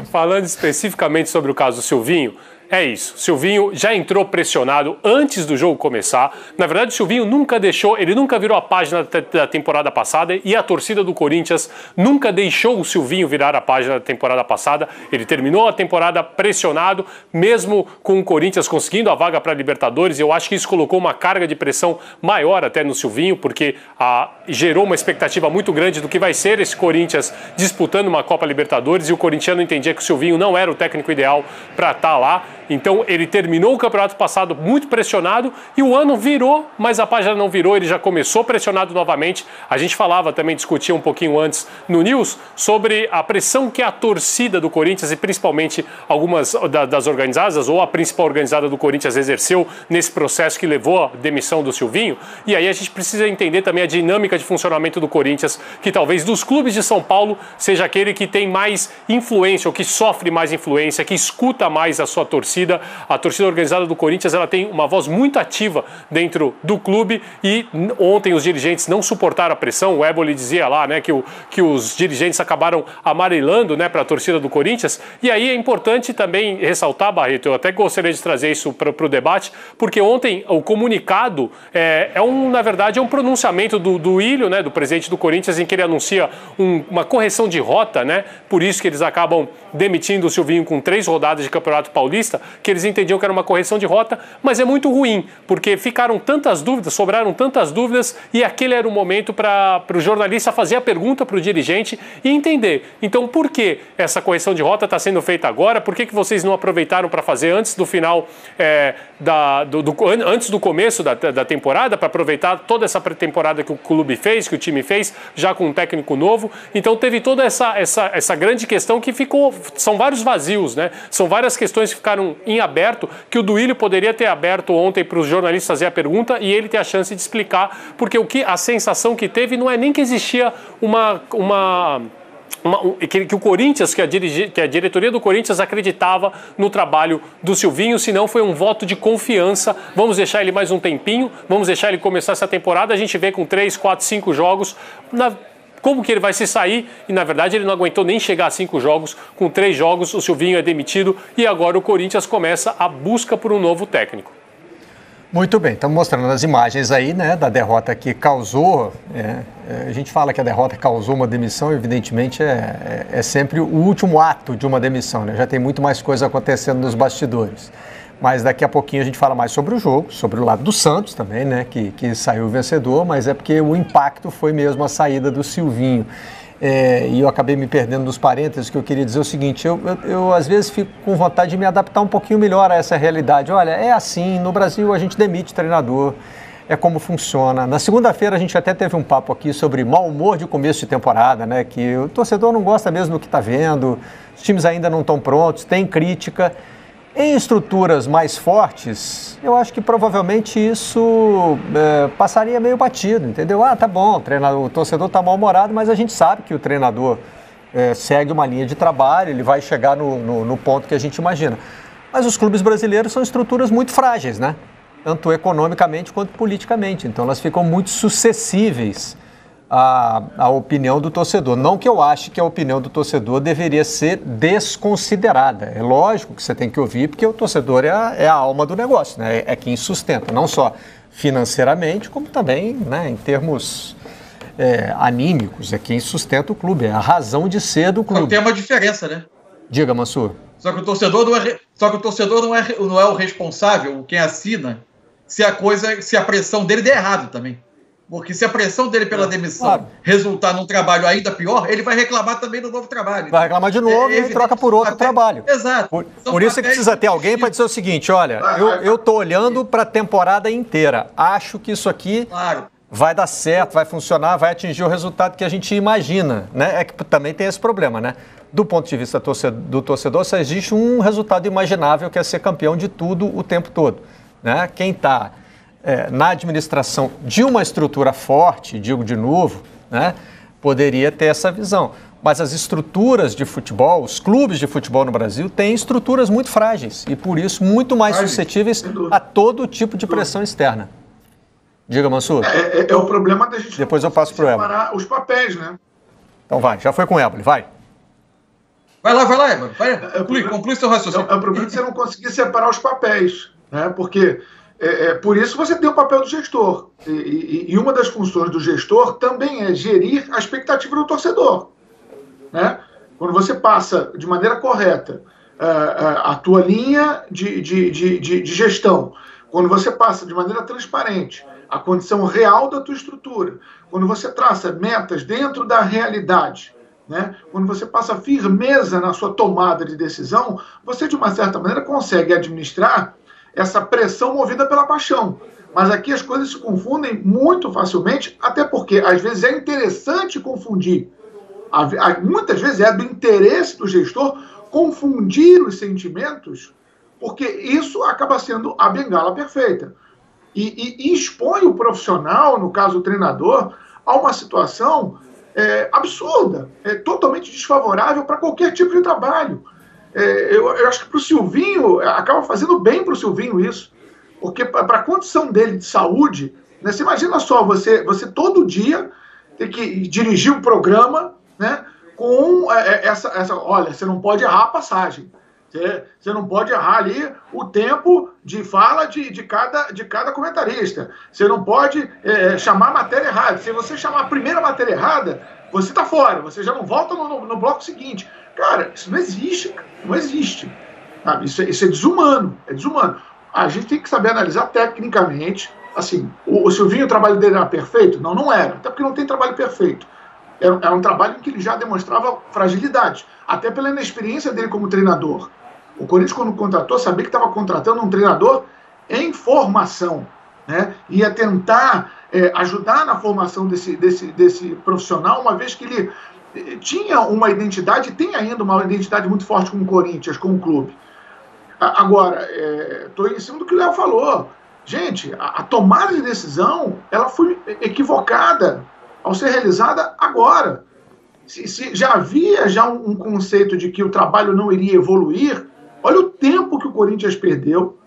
Falando especificamente sobre o caso do Silvinho, é isso. Silvinho já entrou pressionado antes do jogo começar. Na verdade, o Silvinho nunca deixou, ele nunca virou a página da temporada passada e a torcida do Corinthians nunca deixou o Silvinho virar a página da temporada passada. Ele terminou a temporada pressionado, mesmo com o Corinthians conseguindo a vaga para a Libertadores. Eu acho que isso colocou uma carga de pressão maior até no Silvinho, porque gerou uma expectativa muito grande do que vai ser esse Corinthians disputando uma Copa Libertadores, e o corintiano entendia que o Silvinho não era o técnico ideal para estar lá. Então ele terminou o campeonato passado muito pressionado e o ano virou, mas a página não virou, ele já começou pressionado novamente. A gente falava também, discutia um pouquinho antes no News sobre a pressão que a torcida do Corinthians e principalmente algumas das organizadas, ou a principal organizada do Corinthians, exerceu nesse processo que levou à demissão do Silvinho. E aí a gente precisa entender também a dinâmica de funcionamento do Corinthians, que talvez dos clubes de São Paulo seja aquele que tem mais influência, ou que sofre mais influência, que escuta mais a sua torcida. A torcida organizada do Corinthians, ela tem uma voz muito ativa dentro do clube, e ontem os dirigentes não suportaram a pressão. O Éboli dizia lá, né, que os dirigentes acabaram amarelando, né, para a torcida do Corinthians. E aí é importante também ressaltar, Barreto, eu até gostaria de trazer isso para o debate, porque ontem o comunicado na verdade é um pronunciamento do Ilho, né, do presidente do Corinthians, em que ele anuncia uma correção de rota, né, por isso que eles acabam demitindo o Silvinho com 3 rodadas de Campeonato Paulista, que eles entendiam que era uma correção de rota, mas é muito ruim, porque ficaram tantas dúvidas, sobraram tantas dúvidas, e aquele era o momento para o jornalista fazer a pergunta para o dirigente e entender. Então, por que essa correção de rota está sendo feita agora? Por que vocês não aproveitaram para fazer antes do final, antes do começo da temporada, para aproveitar toda essa pré-temporada que o clube fez, que o time fez, já com um técnico novo? Então, teve toda essa grande questão que ficou, são vários vazios, né? São várias questões que ficaram em aberto, que o Duílio poderia ter aberto ontem para os jornalistas fazer a pergunta e ele ter a chance de explicar, porque a sensação que teve não é nem que existia que o Corinthians, que a diretoria do Corinthians acreditava no trabalho do Silvinho, senão foi um voto de confiança. Vamos deixar ele mais um tempinho, vamos deixar ele começar essa temporada, a gente vê com 3, 4, 5 jogos, como que ele vai se sair, e na verdade ele não aguentou nem chegar a 5 jogos. Com 3 jogos o Silvinho é demitido e agora o Corinthians começa a busca por um novo técnico. Muito bem, estamos mostrando as imagens aí, né, da derrota que causou, a gente fala que a derrota causou uma demissão, evidentemente é sempre o último ato de uma demissão, né? Já tem muito mais coisa acontecendo nos bastidores. Mas daqui a pouquinho a gente fala mais sobre o jogo, sobre o lado do Santos também, né, que saiu vencedor, mas é porque o impacto foi mesmo a saída do Silvinho. E eu acabei me perdendo nos parênteses, que eu queria dizer o seguinte, eu às vezes fico com vontade de me adaptar um pouquinho melhor a essa realidade. Olha, é assim, no Brasil a gente demite treinador, é como funciona. Na segunda-feira a gente até teve um papo aqui sobre mau humor de começo de temporada, né, que o torcedor não gosta mesmo do que está vendo, os times ainda não estão prontos, tem crítica. Em estruturas mais fortes, eu acho que provavelmente isso passaria meio batido, entendeu? Tá bom, o torcedor está mal-humorado, mas a gente sabe que o treinador segue uma linha de trabalho, ele vai chegar no ponto que a gente imagina. Mas os clubes brasileiros são estruturas muito frágeis, né? Tanto economicamente quanto politicamente, então elas ficam muito suscetíveis à opinião do torcedor. Não que eu ache que a opinião do torcedor deveria ser desconsiderada. É lógico que você tem que ouvir, porque o torcedor é a alma do negócio, né? É quem sustenta, não só financeiramente, como também, né, em termos anímicos, é quem sustenta o clube, é a razão de ser do clube. Só tem uma diferença, né? Diga, Mansur. Só que o torcedor não é o responsável, quem assina, se a pressão dele der errado também. Porque se a pressão dele pela demissão resultar num trabalho ainda pior, ele vai reclamar também do novo trabalho. Vai reclamar de novo e troca por outro trabalho. Exato. Por isso que precisa ter alguém para dizer o seguinte, olha, eu estou olhando para a temporada inteira, acho que isso aqui vai dar certo, vai funcionar, vai atingir o resultado que a gente imagina, né? É que também tem esse problema, né? Do ponto de vista do torcedor, só existe um resultado imaginável, que é ser campeão de tudo o tempo todo, né? Quem está na administração de uma estrutura forte, digo de novo, né, poderia ter essa visão. Mas as estruturas de futebol, os clubes de futebol no Brasil têm estruturas muito frágeis e, por isso, muito mais suscetíveis a todo tipo de pressão externa. Diga, Mansur. É o problema da gente depois eu passo para o Éboli. Separar os papéis, né? Então vai, já foi com o Éboli, vai. Vai lá, Eber. Conclui seu raciocínio. É o problema de você não conseguir separar os papéis, né? Porque por isso você tem o papel do gestor. E uma das funções do gestor também é gerir a expectativa do torcedor, né? Quando você passa de maneira correta a tua linha de gestão, quando você passa de maneira transparente a condição real da tua estrutura, quando você traça metas dentro da realidade, né? Quando você passa firmeza na sua tomada de decisão, você, de uma certa maneira, consegue administrar essa pressão movida pela paixão. Mas aqui as coisas se confundem muito facilmente, até porque, às vezes, é interessante confundir. Muitas vezes é do interesse do gestor confundir os sentimentos, porque isso acaba sendo a bengala perfeita. E expõe o profissional, no caso o treinador, a uma situação absurda, totalmente desfavorável para qualquer tipo de trabalho. Eu acho que para o Silvinho, acaba fazendo bem para o Silvinho isso, porque para a condição dele de saúde, né, você imagina só, você todo dia tem que dirigir um programa, né, com olha, você não pode errar a passagem, você não pode errar ali o tempo de fala de cada comentarista, você não pode chamar a matéria errada. Se você chamar a primeira matéria errada, você está fora, você já não volta no bloco seguinte. Cara, isso não existe, não existe. Sabe? Isso é desumano, é desumano. A gente tem que saber analisar tecnicamente. Assim, o Silvinho, o trabalho dele era perfeito? Não, não era, até porque não tem trabalho perfeito. Era um trabalho em que ele já demonstrava fragilidade, até pela inexperiência dele como treinador. O Corinthians, quando contratou, sabia que estava contratando um treinador em formação, né? Ia tentar ajudar na formação desse profissional, uma vez que ele tinha uma identidade, tem ainda uma identidade muito forte com o Corinthians, com o clube. Agora, estou em cima do que o Léo falou. Gente, a tomada de decisão, ela foi equivocada ao ser realizada agora. Se já havia um conceito de que o trabalho não iria evoluir, olha o tempo que o Corinthians perdeu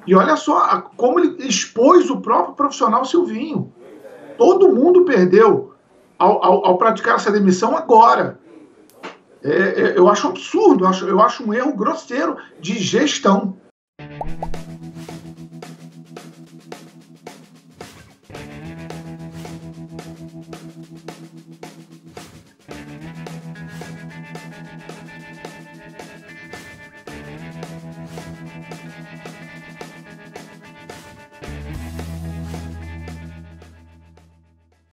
e olha só como ele expôs o próprio profissional Silvinho. Todo mundo perdeu ao praticar essa demissão agora. Eu acho absurdo, eu acho um erro grosseiro de gestão.